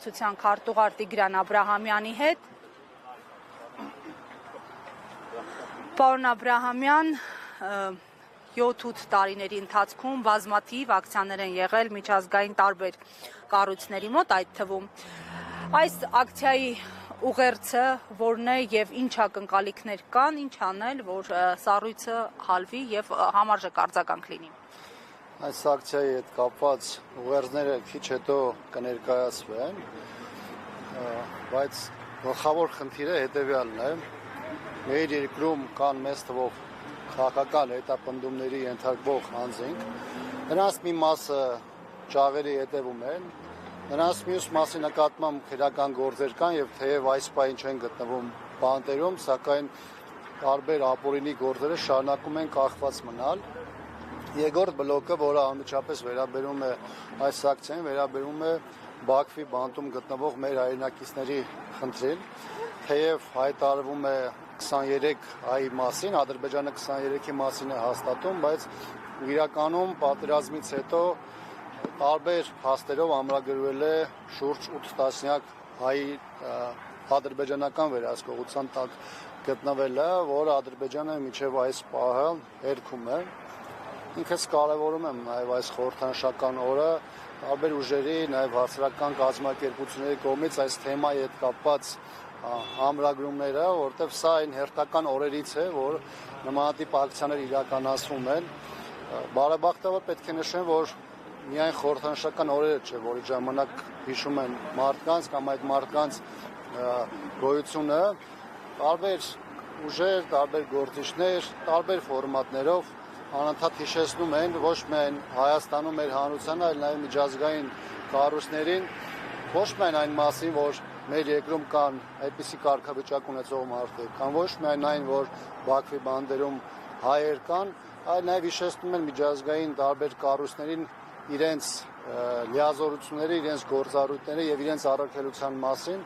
կառավարության քարտուղար Տիգրան Աբրահամյանի հետ։ Պարոն Աբրահամյան, 7-8 տարիների ընթացքում բազմաթիվ ակցիաներ են եղել միջազգային տարբեր կառույցների մոտ, այդ թվում այս ակցիայի ուղերձը որն է եւ ինչ ակնկալիքներ կան, ինչ անել, որ սառույցը հալվի եւ համարժեք արձագանք լինի։ Այս ակցիայի հետ կապված ուղերձները քիչ հետո կներկայացվեն, բայց գլխավոր խնդիրը հետեւյալն է. մեր երկրում կան մեծ թվով քաղաքական հետապնդումների ենթարկվող անձինք, նրանց մի մասը ճաղերի հետևում են, նրանց մյուս մասի նկատմամբ քրեական գործեր կան եւ թեև այս պահին չեն գտնվում բանտերում, սակայն տարբեր ապօրինի գործերը շարունակում են կախված մնալ։ Երկրորդ բլոկը, որը անմիջապես վերաբերում է այս ակցիային, վերաբերում է Բաքվի բանտում գտնվող մեր հայրենակիցների խնդրին, թեև հայտարարվում է 23 հայի մասին, Ադրբեջանը 23-ի մասին է հաստատում, բայց իրականում պատերազմից հետո տարբեր փաստերով ամրագրվել է շուրջ 8 տասնյակ հայի ադրբեջանական վերահսկողության տակ գտնվելը, որը Ադրբեջանը մինչև այս պահը հերքում է։ Ինքս կարևորում եմ նաև այս խորհրդանշական օրը տարբեր ուժերի, նաև հասարակական կազմակերպությունների կողմից այս թեմայի հետ կապված ամրագրումները, որտեղ սա այն հերթական օրերից է, որ նմանատիպ ակցիաներ իրականացվում են։ Բարեբախտաբար պետք է նշեմ, որ միայն խորհրդանշական օրերը չէ, որի ժամանակ հիշում են մարդկանց կամ այդ մարդկանց գոյությունը, տարբեր ուժեր, տարբեր գործիչներ, տարբեր ֆորմատներով անընդհատ հիշեցնում են ոչ միայն Հայաստանում մեր հանրությանը, այլ նաև միջազգային կառույցներին, ոչ միայն այն մասին, որ մեր երկրում կան այդպիսի կարգավիճակ ունեցող մարդիկ, կամ ոչ միայն այն, որ Բաքվի բանդերում հայեր կան, այլ նաև հիշեցնում են միջազգային տարբեր կառույցներին իրենց լիազորությունների, իրենց գործառույթների եւ իրենց առաքելության մասին,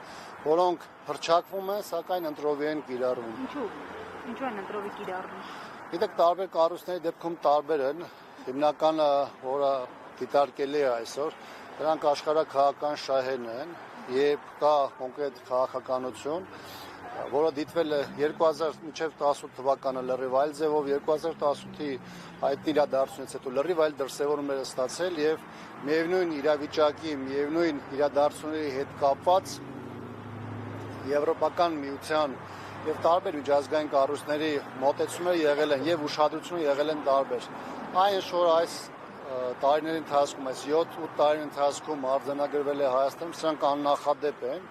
որոնք հրճակվում են, սակայն ընտրովի են կիրառվում։ Ինչու են ընտրովի կիրառվում։ Գիտեք, տարբեր կառույցների դեպքում տարբեր են, հիմնականը, որը դիտարկելի է այսօր, դրանք աշխարհաքաղաքական շահերն են, երբ կա կոնկրետ քաղաքականություն, որը դիտվել է 2018 թվականը լրիվ այլ ձևով, 2018-ի այդ իրադարձությունից հետո լրիվ այլ դրսևորումներ է ստացել եւ միևնույն իրավիճակի, միևնույն իրադարձությունների հետ կապված Եվրոպական միության եւ տարբեր միջազգային կառույցների մոտեցումները եղել են եւ ուշադրությունը եղել են տարբեր։ Այն որ այս տարիների ընթացքում, այս 7-8 տարիների ընթացքում արձանագրվել է Հայաստանում, սրանք աննախադեպ են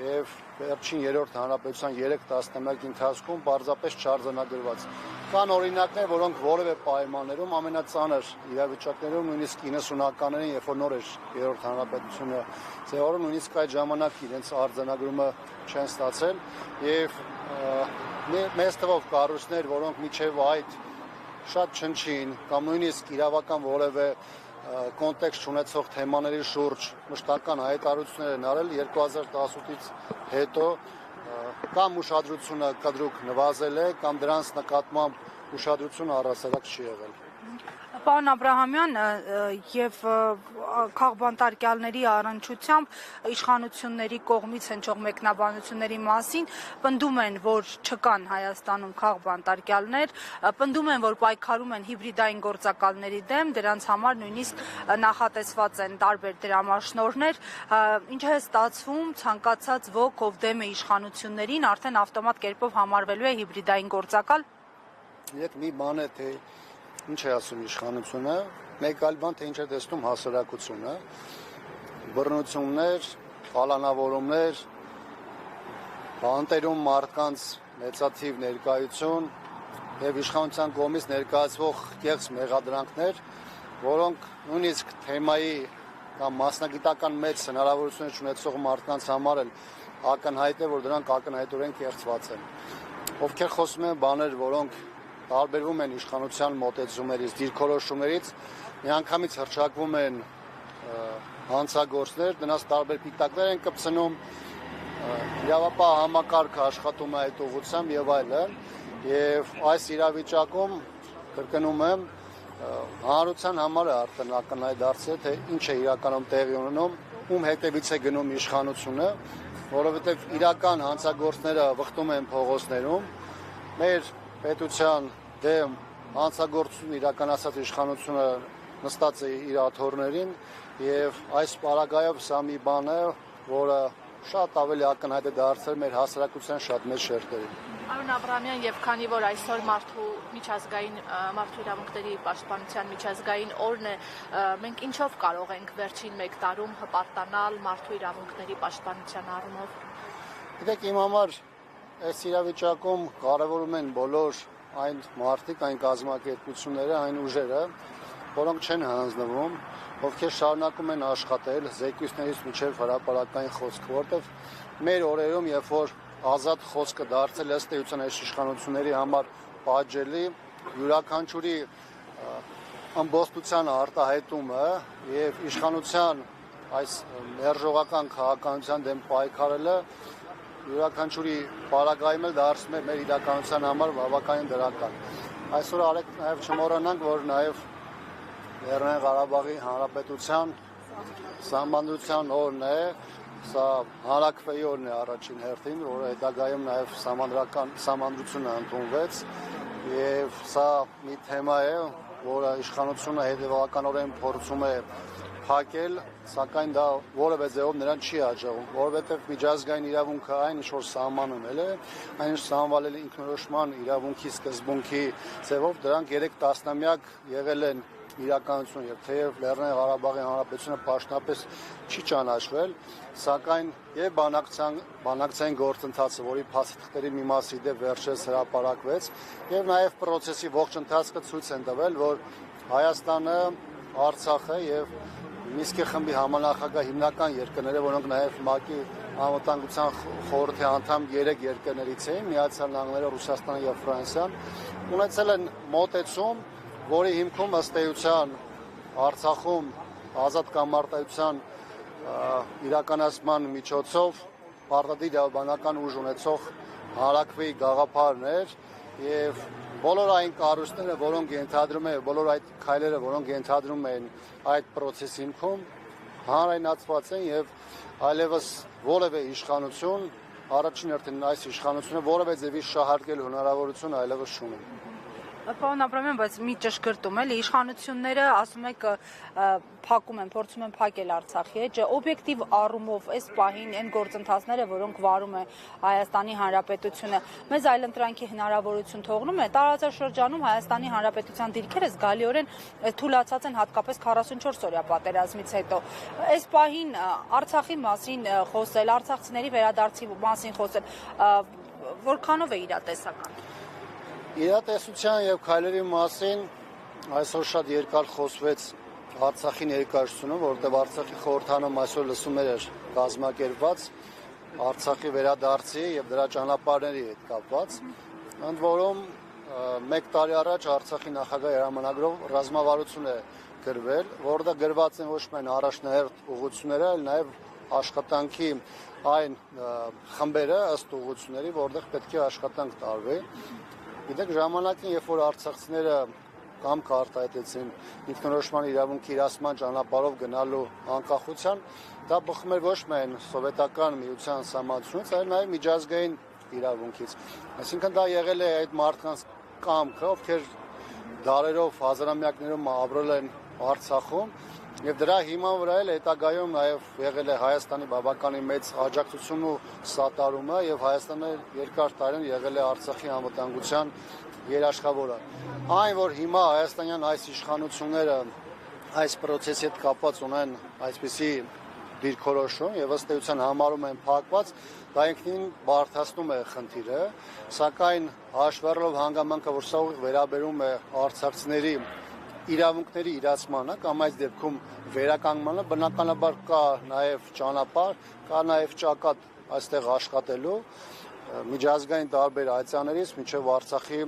եւ վերջին երրորդ հանրապետության 3 տասնամյակի ընթացքում պարզապես չարձանագրված։ Կան օրինակներ, որոնք որևէ պայմաններում ամենածանր իրավիճակներում, նույնիսկ 90-ականներին, երբ որ նոր էր երրորդ հանրապետությունը ձևավորվում, նույնիսկ այդ ժամանակ իրենց արձանագրումը չեն ստացել եւ մեծ թվով կառույցներ, որոնք միջև այդ շատ չնչին կամ նույնիսկ իրավական որևէ կոնտեքստ ունեցող թեմաների շուրջ մշտական հայտարարություններ են արել 2018-ից հետո կամ ուշադրությունը կտրուկ նվազել է կամ դրանց նկատմամբ ուշադրությունը առհասարակ չի եղել։ Պարոն Աբրահամյան, եւ քաղբանտարկյալների առնչությամբ իշխանությունների կողմից հնչող մեկնաբանությունների մասին պնդում են, որ չկան Հայաստանում քաղբանտարկյալներ, պնդում են, որ պայքարում են հիբրիդային գործակալների դեմ, դրանց համար նույնիսկ նախատեսված են տարբեր դրամաշնորհներ, ինչ է ստացվում, ցանկացած ոք, ով դեմ է իշխանություններին, արդեն ավտոմատ կերպով համարվելու է հիբրիդային գործակալ։ Եկ մի բան է, թե ինչ է ասում իշխանությունը, մեկ այլ բան, թե ինչ է տեսնում հասարակությունը, բռնություններ, պալանավորումներ, բանտերում մարդկանց մեծաթիվ ներկայություն եւ իշխանության կողմից ներկայացվող կեղծ մեղադրանքներ, որոնք նույնիսկ թեմայի կամ մասնագիտական մեծ հնարավորություններ ունեցող մարդկանց համար էլ ակնհայտ է, որ դրանք ակնհայտորեն կեղծված են։ Ովքեր խոսում են բաներ, որոնք տարբերվում են իշխանության մոտեցումներից, դիրքորոշումներից, միանգամից հրճակվում են հանցագործներ, դրանց տարբեր պիտակներ են կպցնում, իրավապահ համակարգը աշխատում է այդ ուղղությամբ եւ այլն, եւ այս իրավիճակում կրկնում եմ, հանրության համար է արդեն ակնհայտ դարձել, թե ինչ է իրականում տեղի ունենում ում հետևից է գնում իշխանությունը, որովհետև իրական հանցագործները վխտում են փողոցներում, մեր պետության դեմ հանցագործություն իրականացած իշխանությունը նստած է իր աթոռներին եւ այս պարագայով սա մի բան է, որը շատ ավելի ակնհայտ է դարձել մեր հասարակության շատ մեծ շերտերին։ Արոն Աբրահամյան, եւ քանի որ այսօր մարդու իրավունքների պաշտպանության միջազգային օրն է, մենք ինչով կարող ենք վերջին 1 տարում հպարտանալ մարդու իրավունքների պաշտպանության առումով։ Գիտեք, իմ համար այս իրավիճակում կարևորում են բոլոր այն մարդիկ, այն կազմակերպությունները, այն ուժերը, որոնք չեն հանձնվում, ովքեր շարունակում են աշխատել զեկույցներից մինչև հրապարակային խոսք, որտեղ մեր օրերում, երբ որ ազատ խոսքը դարձել ըստ էության այս իշխանությունների համար պատժելի, յուրաքանչյուրի ամբողջության արտահայտումը եւ իշխանության այս մերժողական քաղաքականության դեմ պայքարելը յուրաքանչյուրի պարագայում էլ դարձնում է մեր իրականության համար բավականին դրական։ Այսօր արեք նաեւ չմոռանանք, որ նաեւ Լեռնային Ղարաբաղի Հանրապետության Սահմանադրության օրն է, սա հանրաքվեի օրն է առաջին հերթին, որը հետագայում նաև Սահմանադրությունը ընդունվեց, եւ սա մի թեմա է, որը իշխանությունը հետևականորեն փորձում է փակել, սակայն դա որևէ ձևով նրան չի հաջողում, որովհետև միջազգային իրավունքը այն ինչ որ սահմանում է, այն ինչ սահմանվել է ինքնորոշման իրավունքի սկզբունքի ձևով, դրանք 3 տասնամյակ եղել են իրականություն եւ թեև Լեռնային Ղարաբաղի Հանրապետությունը պաշտոնապես չի ճանաչվել, սակայն եւ բանակցային գործընթացը, որի փաստաթղթերի մի մասի դեպ վերջերս հրապարակվեց, եւ նաեւ process-ի ողջ ընթացքը ցույց են տվել, որ Հայաստանը, Արցախը եւ Մինսկի խմբի համանախագահ հիմնական երկրները, որոնք նաեւ ՄԱԿ-ի անվտանգության խորհրդի անդամ 3 երկրներից էին, Միացյալ Նահանգները, Ռուսաստանը եւ Ֆրանսիան, ունեցել են մոտեցում, որի հիմքում ըստ էության Արցախում ազատ կամարտայնության իրականացման միջոցով պարտադիր իրավաբանական ուժ ունեցող հանրաքվեի գաղափարն էր եւ բոլոր այն կառույցները, որոնք ենթադրում են, բոլոր այդ քայլերը, որոնք ենթադրում են այդ process-ի հիմքում հանրայնացված են եւ այլևս որևէ իշխանություն առաջին հերթին այս իշխանությունը որևէ ձևի շահարկելու հնարավորություն այլևս չունի։ Պարոն Աբրահամյան, բայց մի ճշգրտում էլի իշխանությունները ասում եք փակում են, փորձում են փակել Արցախի էջը, օբյեկտիվ առումով այս պահին այն գործընթացները, որոնք վարում է Հայաստանի Հանրապետությունը, մեզ այլընտրանքի հնարավորություն թողնում է տարածաշրջանում Հայաստանի Հանրապետության դիրքերը զգալիորեն թուլացած են, հատկապես 44-օրյա պատերազմից հետո։ Այս պահին Արցախի մասին խոսել, արցախցիների վերադարձի մասին խոսել, որքանով է իրատեսական։ Իրատեսության եւ քայլերի մասին այսօր շատ երկար խոսվեց Արցախի ներկայացումը, որտեղ Արցախի խորհրդանում այսօր լսումներ էր կազմակերպված Արցախի վերադարձի եւ դրա ճանապարհների հետ կապված, ընդ որում 1 տարի առաջ Արցախի նախագահի հրամանագրով ռազմավարություն է գրվել, որտեղ գրված են ոչ միայն առաջնահերթ ուղղությունները, այլ նաեւ աշխատանքի այն խմբերը ըստ ուղղությունների, որտեղ պետք է աշխատանք տարվի։ Գիտեք, ժամանակին, երբ որ արցախցիները կամք արտահայտեցին ինքնորոշման իրավունքի իրացման ճանապարհով գնալու անկախության, դա բխում էր ոչ միայն սովետական միության սահմանությունից, այլ նաև միջազգային իրավունքից։ Այսինքն դա եղել է այդ մարդկանց կամքը, ովքեր դարերով, հազարամյակներում ապրել են Արցախում, եւ դրա հիման վրա էլ հետագայում նաև եղել է Հայաստանի բավականին մեծ աջակցություն ու սատարումը եւ Հայաստանը երկար տարին եղել է Արցախի անվտանգության երաշխավորը։ Այն որ հիմա հայաստանյան այս իշխանությունները այս process-ի հետ կապված ունեն այսպիսի դիրքորոշում եւ ըստ էության համարում են փակված, դա ինքնին բարդացնում է խնդիրը, սակայն հաշվառելով հանգամանքը, որ սա վերաբերում է արցախցիների իրավունքների իրացմանը կամ այս դեպքում վերականգնմանը, բնականաբար կա նաև ճանապարհ, կա նաև ճակատ այստեղ աշխատելու միջազգային տարբեր այցաներից մինչև Արցախի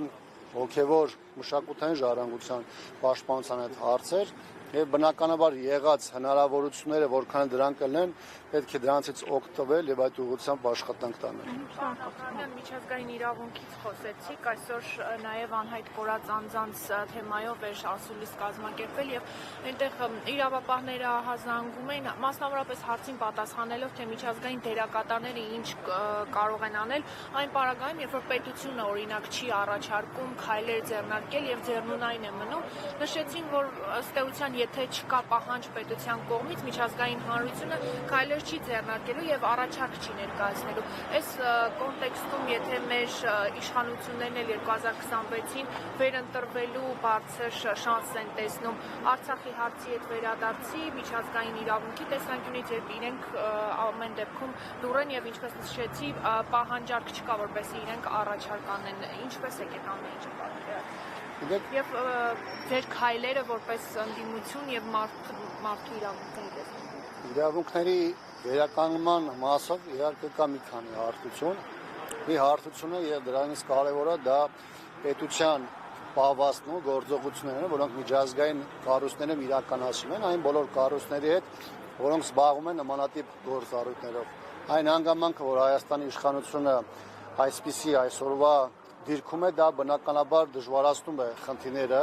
հոգևոր մշակութային ժառանգության պաշտպանության այդ հարցեր եւ բնականաբար եղած հնարավորությունները, որքան դրանք կլինեն, պետք է դրանցից օգտվել եւ այդ ուղղությամբ աշխատանք տանել։ Աբրահամյան, միջազգային իրավունքից խոսեցիք, այսօր նաև անհայտ կորած անձանց թեմայով էր ասուլիս կազմակերպվել եւ այնտեղ իրավապահները հազանգում են, մասնավորապես հարցին պատասխանելով, թե միջազգային դերակատարները ինչ կարող են անել այն պարագայում, երբ որ պետությունը օրինակ չի առաջարկում քայլեր ձեռնարկել եւ ձեռնունայն է մնում, նշեցին, որ ըստ էության, եթե չկա պահանջ պետության կողմից, միջազգային հանրությունը քայլեր չի ձեռնարկելու եւ առաջարկ չի ներկայացնելու։ Այս կոնտեքստում, եթե մեր իշխանություններն էլ 2026-ին վերընտրվելու բարձր շանս են տեսնում Արցախի հարցի հետ վերադարձի միջազգային իրավունքի տեսանկյունից, երբ իրենք ամեն դեպքում դուրեն եւ ինչպես նշեցի, պահանջարկ չկա, որպեսզի իրենք առաջարկ անեն, ինչպես եք անեիչ պատկերացնում։ Եվ ձեր քայլերը որպես ընդդիմություն եւ մարդու իրավունքների Իրավունքների վերականգնման մասով իհարկե կա մի քանի հարթություն։ Մի հարթությունը եւ դրանից կարևորը դա պետության պահվածքն ու գործողությունները, որոնք միջազգային կառույցներում իրականացվում են, այն բոլոր կառույցների հետ, որոնք զբաղվում են նմանատիպ գործառույթներով։ Այն հանգամանքը, որ Հայաստանի իշխանությունը այսպիսի այսօրվա դիրքում է, դա բնականաբար դժվարացնում է խնդիրները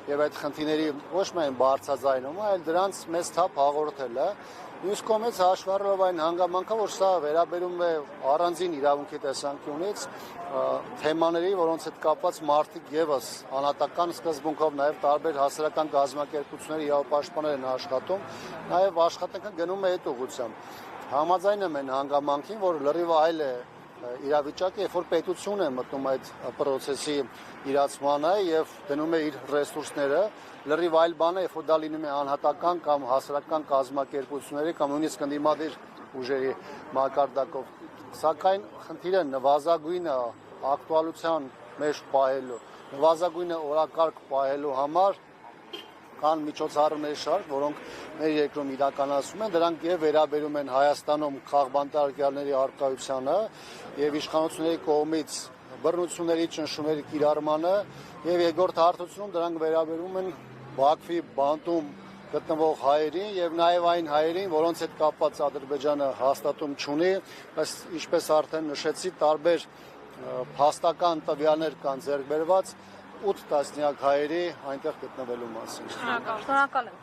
եւ այդ խնդիրների ոչ միայն բարձրաձայնումը, այլ դրանց մեծ թափ հաղորդելը։ Մյուս կողմից հաշվառելով այն հանգամանքը, որ սա վերաբերում է առանձին իրավունքի տեսանկյունից թեմաների, որոնց հետ կապված մարդիկ եւս անհատական սկզբունքով նաեւ տարբեր հասարակական կազմակերպությունների իրավապաշտպաններ են աշխատում, նաեւ աշխատանքը գնում է այդ ուղղությամբ։ Համաձայն եմ այն հանգամանքին, որ լրիվ այլ է իրավիճակը, երբ որ պետություն է մտնում այդ process-ի իրացմանը եւ դնում է իր ռեսուրսները, լրիվ այլ բան է, երբ որ դա լինում է անհատական կամ հասարակական կազմակերպությունների կամ նույնիսկ ընդդիմադիր ուժերի մակարդակով։ Սակայն խնդիրը նվազագույնը ակտուալության մեջ պահելու, նվազագույնը օրակարգ պահելու համար կան միջոցառումների շարք, որոնք մեր երկրում իրականացվում են, դրանք եւ վերաբերում են Հայաստանում խաղբանտարկյալների առկայությանը եւ իշխանությունների կողմից բռնությունների ճնշումների կիրառմանը եւ երկրորդ հարթությունում դրանք վերաբերում են Բաքվի բանտում գտնվող հայերին եւ նաեւ այն հայերին, որոնց հետ կապված Ադրբեջանը հաստատում չունի, բայց ինչպես արդեն նշեցի, տարբեր փաստական տվյալներ կան ձեռք բերված 8 տասնյակ հայերի այնտեղ գտնվելու մասին։ Շնորհակալ եմ։